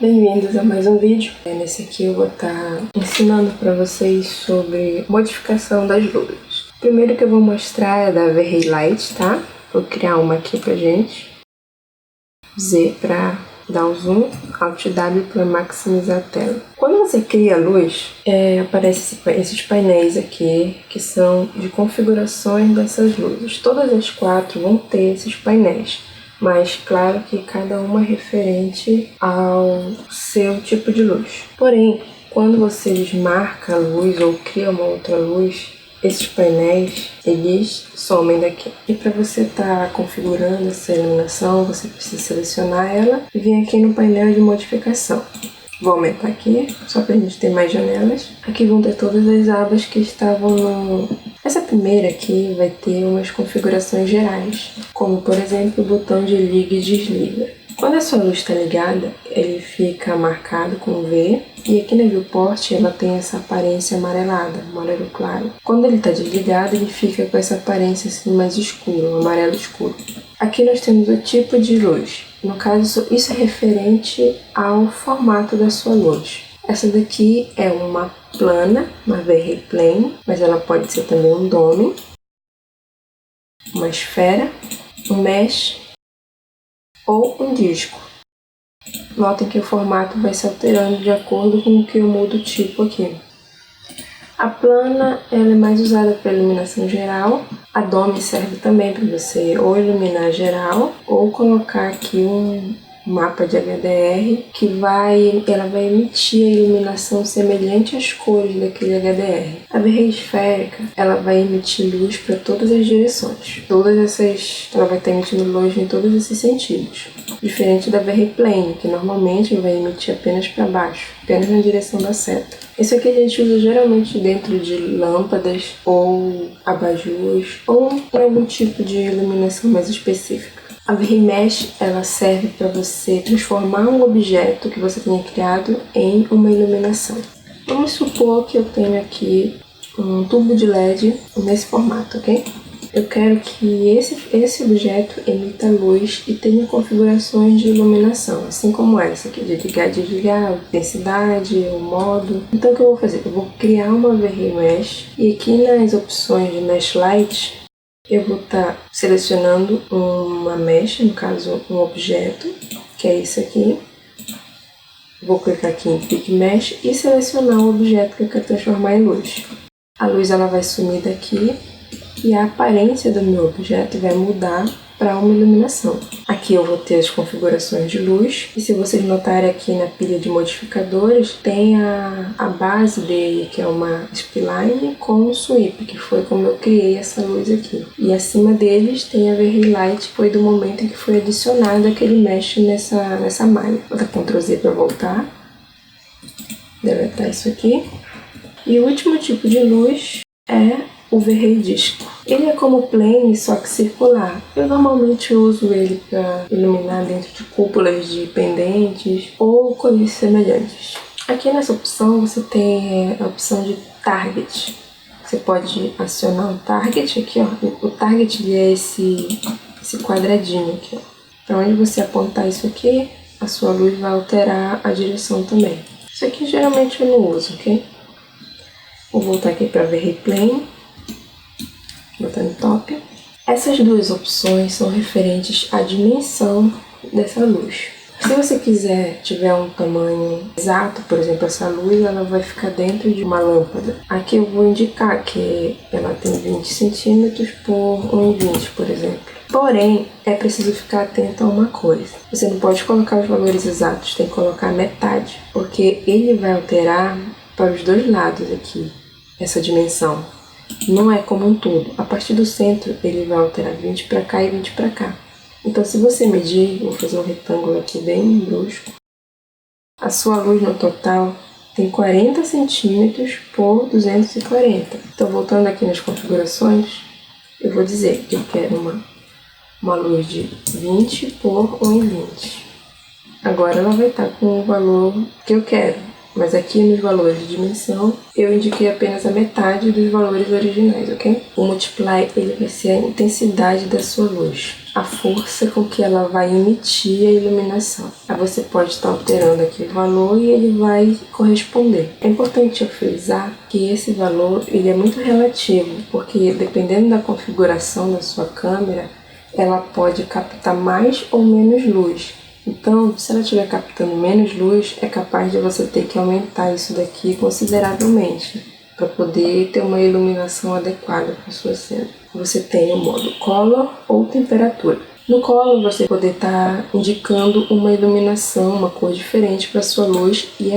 Bem-vindos a mais um vídeo. Nesse aqui eu vou estar ensinando para vocês sobre modificação das luzes. O primeiro que eu vou mostrar é da V-Ray Light, tá? Vou criar uma aqui pra gente. Z para dar o zoom, Alt W para maximizar a tela. Quando você cria a luz, aparecem esses painéis aqui, que são de configurações dessas luzes. Todas as quatro vão ter esses painéis, mas claro que cada uma é referente ao seu tipo de luz. Porém, quando você desmarca a luz ou cria uma outra luz, esses painéis, eles somem daqui. E para você estar configurando essa iluminação, você precisa selecionar ela e vir aqui no painel de modificação. Vou aumentar aqui, só para a gente ter mais janelas. Aqui vão ter todas as abas que estavam no... Essa primeira aqui vai ter umas configurações gerais, como por exemplo o botão de liga e desliga. Quando a sua luz está ligada, ele fica marcado com V, e aqui na viewport ela tem essa aparência amarelada, amarelo claro. Quando ele está desligado, ele fica com essa aparência assim mais escura, um amarelo escuro. Aqui nós temos o tipo de luz. No caso, isso é referente ao formato da sua luz. Essa daqui é uma plana, uma V-Ray plane, mas ela pode ser também um dome, uma esfera, um mesh ou um disco. Notem que o formato vai se alterando de acordo com o que eu mudo o tipo aqui. A plana ela é mais usada para iluminação geral. A dome serve também para você ou iluminar geral ou colocar aqui um mapa de HDR que ela vai emitir a iluminação semelhante às cores daquele HDR. A V-Ray esférica ela vai emitir luz para todas as direções. Ela vai estar emitindo luz em todos esses sentidos. Diferente da V-Ray plane, que normalmente vai emitir apenas para baixo, apenas na direção da seta. Isso aqui a gente usa geralmente dentro de lâmpadas ou abajures ou em algum tipo de iluminação mais específica. A V-Ray Mesh ela serve para você transformar um objeto que você tenha criado em uma iluminação. Vamos supor que eu tenho aqui um tubo de LED nesse formato, ok? Eu quero que esse objeto emita luz e tenha configurações de iluminação, assim como essa aqui, de ligar e desligar, a intensidade, o modo. Então o que eu vou fazer? Eu vou criar uma V-Ray Mesh e aqui nas opções de Mesh Light, eu vou estar selecionando uma mesh, no caso um objeto, que é esse aqui. Vou clicar aqui em Pick Mesh e selecionar o objeto que eu quero transformar em luz. A luz ela vai sumir daqui e a aparência do meu objeto vai mudar para uma iluminação. Aqui eu vou ter as configurações de luz e se vocês notarem aqui na pilha de modificadores tem a base dele, que é uma spline com um sweep, que foi como eu criei essa luz aqui. E acima deles tem a V-Ray Light, que foi do momento em que foi adicionado aquele mesh nessa malha. Vou dar Ctrl Z para voltar, deletar isso aqui. E o último tipo de luz é o V-Ray Disco. Ele é como plane, só que circular. Eu normalmente uso ele para iluminar dentro de cúpulas de pendentes ou coisas semelhantes. Aqui nessa opção você tem a opção de Target. Você pode acionar um Target aqui, ó. O Target ele é esse quadradinho aqui, ó. Para onde você apontar isso aqui, a sua luz vai alterar a direção também. Isso aqui geralmente eu não uso, ok? Vou voltar aqui para V-Ray Plane. Botar no top. Essas duas opções são referentes à dimensão dessa luz. Se você tiver um tamanho exato, por exemplo, essa luz ela vai ficar dentro de uma lâmpada. Aqui eu vou indicar que ela tem 20 centímetros por 1,20, por exemplo. Porém, é preciso ficar atento a uma coisa. Você não pode colocar os valores exatos, tem que colocar metade, porque ele vai alterar para os dois lados aqui, essa dimensão. Não é como um todo. A partir do centro ele vai alterar 20 para cá e 20 para cá. Então se você medir, vou fazer um retângulo aqui bem brusco, a sua luz no total tem 40 centímetros por 240. Então voltando aqui nas configurações, eu vou dizer que eu quero uma luz de 20 por 1,20. Agora ela vai estar com o valor que eu quero. Mas aqui nos valores de dimensão, eu indiquei apenas a metade dos valores originais, ok? O Multiply, ele vai ser a intensidade da sua luz, a força com que ela vai emitir a iluminação. Aí você pode estar alterando aqui o valor e ele vai corresponder. É importante eu frisar que esse valor ele é muito relativo, porque dependendo da configuração da sua câmera, ela pode captar mais ou menos luz. Então, se ela estiver captando menos luz, é capaz de você ter que aumentar isso daqui consideravelmente para poder ter uma iluminação adequada para sua cena. Você tem o modo Color ou Temperatura. No Color, você poder estar indicando uma iluminação, uma cor diferente para sua luz, e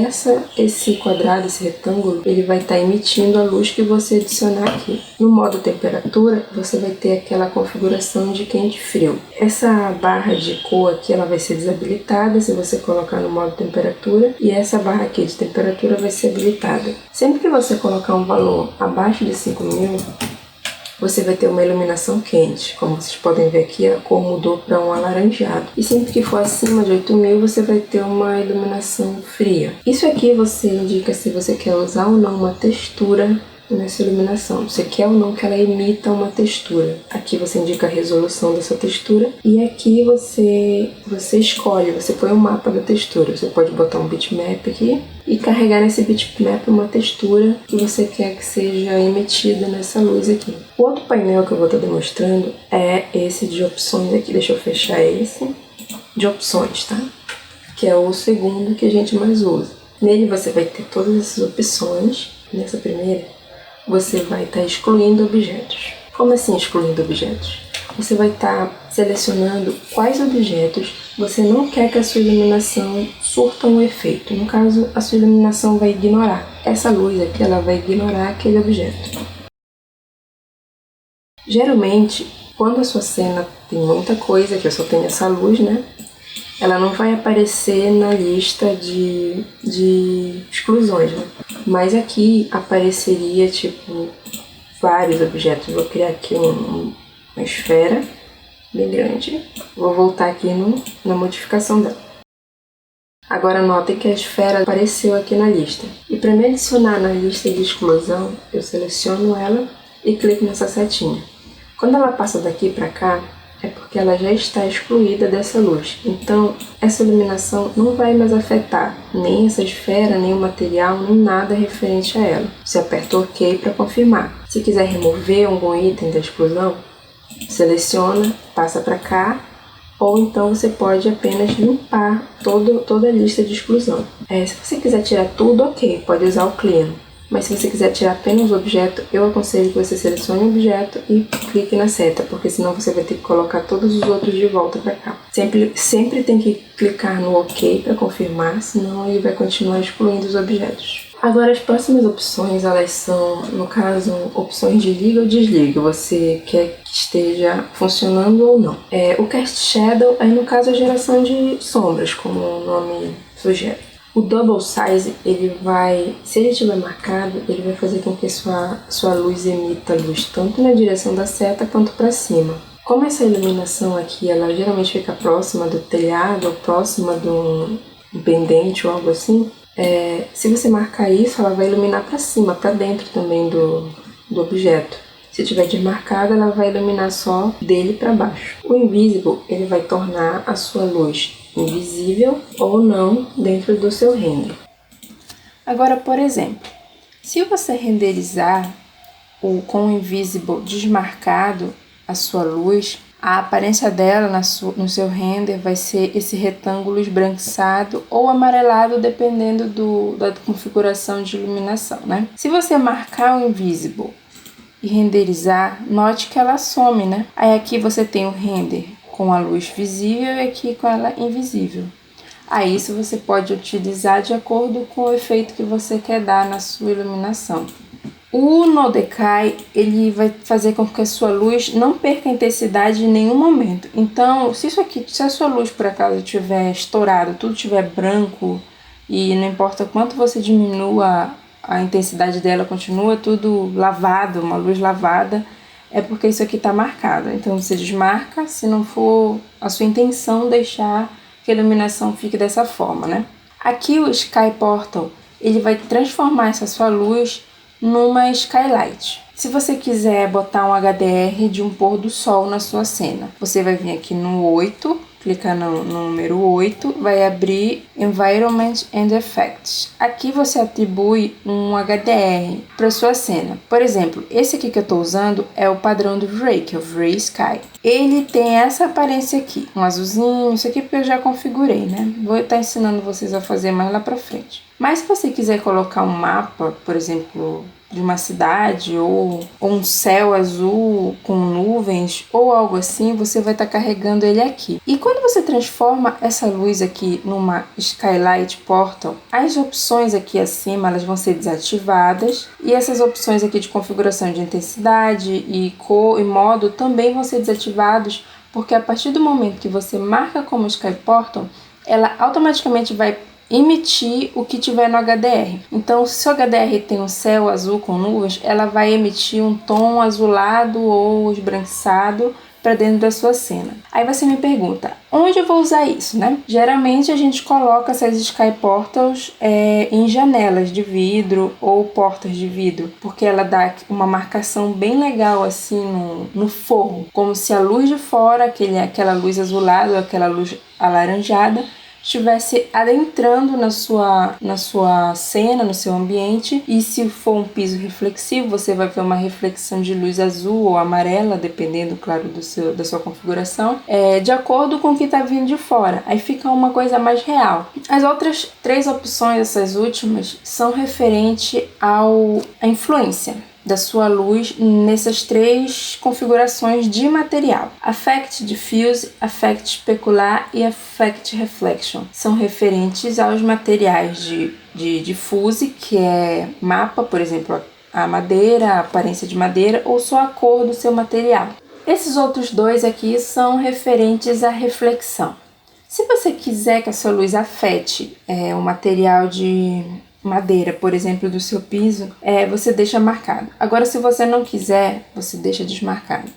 esse quadrado, esse retângulo, ele vai estar emitindo a luz que você adicionar aqui. No modo Temperatura, você vai ter aquela configuração de quente e frio. Essa barra de cor aqui, ela vai ser desabilitada se você colocar no modo Temperatura, e essa barra aqui de temperatura vai ser habilitada. Sempre que você colocar um valor abaixo de 5.000, você vai ter uma iluminação quente. Como vocês podem ver aqui, a cor mudou para um alaranjado. E sempre que for acima de 8.000, você vai ter uma iluminação fria. Isso aqui você indica se você quer usar ou não uma textura nessa iluminação. Você quer ou não que ela emita uma textura. Aqui você indica a resolução dessa textura e aqui você escolhe, você põe o mapa da textura. Você pode botar um bitmap aqui e carregar nesse bitmap uma textura que você quer que seja emitida nessa luz aqui. O outro painel que eu vou estar demonstrando é esse de opções aqui. Deixa eu fechar esse de opções, tá? Que é o segundo que a gente mais usa. Nele você vai ter todas essas opções. Nessa primeira, você vai estar excluindo objetos. Como assim excluindo objetos? Você vai estar selecionando quais objetos você não quer que a sua iluminação surta um efeito. No caso, a sua iluminação vai ignorar. Essa luz aqui, ela vai ignorar aquele objeto. Geralmente, quando a sua cena tem muita coisa, que eu só tenho essa luz, né? Ela não vai aparecer na lista de exclusões, né? Mas aqui apareceria, tipo, vários objetos. Vou criar aqui uma esfera bem grande. Vou voltar aqui na modificação dela. Agora notem que a esfera apareceu aqui na lista. E para me adicionar na lista de exclusão, eu seleciono ela e clico nessa setinha. Quando ela passa daqui para cá, é porque ela já está excluída dessa luz. Então, essa iluminação não vai mais afetar nem essa esfera, nem o material, nem nada referente a ela. Você aperta OK para confirmar. Se quiser remover algum item da exclusão, seleciona, passa para cá, ou então você pode apenas limpar toda a lista de exclusão. Se você quiser tirar tudo, OK, pode usar o Clean. Mas se você quiser tirar apenas o objeto, eu aconselho que você selecione o objeto e clique na seta, porque senão você vai ter que colocar todos os outros de volta para cá. Sempre tem que clicar no OK para confirmar, senão ele vai continuar excluindo os objetos. Agora as próximas opções, elas são, no caso, opções de liga ou desliga. Você quer que esteja funcionando ou não. O Cast Shadow é, no caso, a geração de sombras, como o nome sugere. O Double Size, se ele estiver marcado, ele vai fazer com que sua luz emita luz tanto na direção da seta quanto para cima. Como essa iluminação aqui, ela geralmente fica próxima do telhado ou próxima de um pendente ou algo assim, se você marcar isso, ela vai iluminar para cima, para dentro também do objeto. Se tiver desmarcada, ela vai iluminar só dele para baixo. O Invisible, ele vai tornar a sua luz invisível ou não dentro do seu render. Agora, por exemplo, se você renderizar com o Invisible desmarcado a sua luz, a aparência dela no seu render vai ser esse retângulo esbranquiçado ou amarelado, dependendo da configuração de iluminação, né? Se você marcar o Invisible e renderizar, note que ela some, né? Aí aqui você tem o render com a luz visível e aqui com ela invisível. Aí isso você pode utilizar de acordo com o efeito que você quer dar na sua iluminação. O No Decay, ele vai fazer com que a sua luz não perca intensidade em nenhum momento. Então, se a sua luz por acaso estiver estourada, tudo estiver branco e não importa quanto você diminua a intensidade dela, continua tudo lavado, uma luz lavada, é porque isso aqui está marcado. Então você desmarca se não for a sua intenção deixar que a iluminação fique dessa forma, né? Aqui o Sky Portal, ele vai transformar essa sua luz numa skylight. Se você quiser botar um HDR de um pôr do sol na sua cena, você vai vir aqui no 8, clicar no número 8, vai abrir Environment and Effects. Aqui você atribui um HDR para sua cena. Por exemplo, esse aqui que eu estou usando é o padrão do V-Ray, que é o V-Ray Sky. Ele tem essa aparência aqui, um azulzinho, isso aqui porque eu já configurei, né? Vou estar ensinando vocês a fazer mais lá para frente. Mas se você quiser colocar um mapa, por exemplo, de uma cidade ou um céu azul com nuvens ou algo assim, você vai estar carregando ele aqui. E quando você transforma essa luz aqui numa Skylight Portal, as opções aqui acima elas vão ser desativadas e essas opções aqui de configuração de intensidade e cor e modo também vão ser desativados, porque a partir do momento que você marca como Sky Portal, ela automaticamente vai emitir o que tiver no HDR. Então, se o HDR tem um céu azul com nuvens, ela vai emitir um tom azulado ou esbranquiçado para dentro da sua cena. Aí você me pergunta, onde eu vou usar isso, né? Geralmente a gente coloca essas Sky Portals em janelas de vidro ou portas de vidro, porque ela dá uma marcação bem legal assim no forro, como se a luz de fora, aquela luz azulada ou aquela luz alaranjada, estivesse adentrando na sua cena, no seu ambiente, e se for um piso reflexivo, você vai ver uma reflexão de luz azul ou amarela, dependendo, claro, da sua configuração, de acordo com o que está vindo de fora. Aí fica uma coisa mais real. As outras 3 opções, essas últimas, são referentes à influência da sua luz nessas 3 configurações de material. Affect Diffuse, Affect Specular e Affect Reflection são referentes aos materiais de diffuse, que é mapa, por exemplo, a madeira, a aparência de madeira ou só a cor do seu material. Esses outros 2 aqui são referentes à reflexão. Se você quiser que a sua luz afete o material de madeira, por exemplo, do seu piso, você deixa marcado. Agora, se você não quiser, você deixa desmarcado.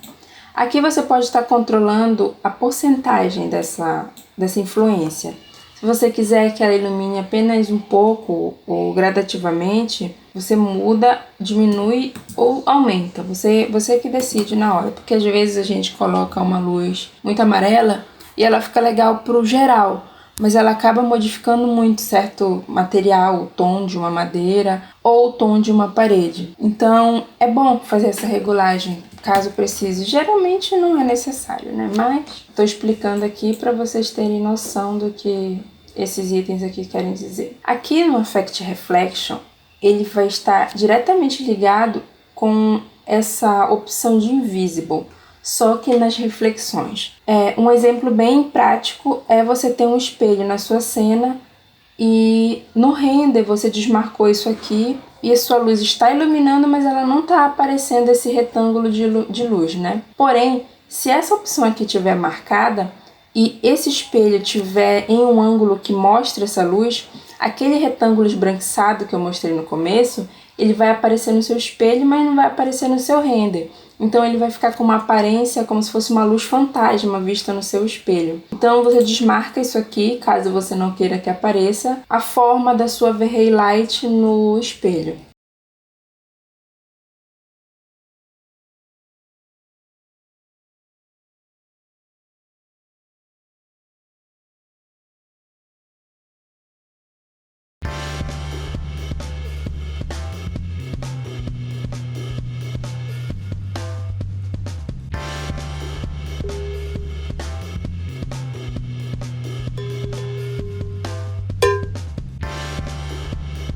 Aqui você pode estar controlando a porcentagem dessa influência. Se você quiser que ela ilumine apenas um pouco ou gradativamente, você muda, diminui ou aumenta. Você que decide na hora, porque às vezes a gente coloca uma luz muito amarela e ela fica legal pro geral, mas ela acaba modificando muito certo material, o tom de uma madeira ou o tom de uma parede. Então, é bom fazer essa regulagem, caso precise. Geralmente não é necessário, né? Mas estou explicando aqui para vocês terem noção do que esses itens aqui querem dizer. Aqui no Affect Reflection, ele vai estar diretamente ligado com essa opção de Invisible, só que nas reflexões. Um exemplo bem prático é você ter um espelho na sua cena e no render você desmarcou isso aqui e a sua luz está iluminando, mas ela não está aparecendo esse retângulo de luz, né? Porém, se essa opção aqui estiver marcada e esse espelho estiver em um ângulo que mostra essa luz, aquele retângulo esbranquiçado que eu mostrei no começo, ele vai aparecer no seu espelho, mas não vai aparecer no seu render. Então ele vai ficar com uma aparência como se fosse uma luz fantasma vista no seu espelho. Então você desmarca isso aqui, caso você não queira que apareça, a forma da sua V-Ray Light no espelho.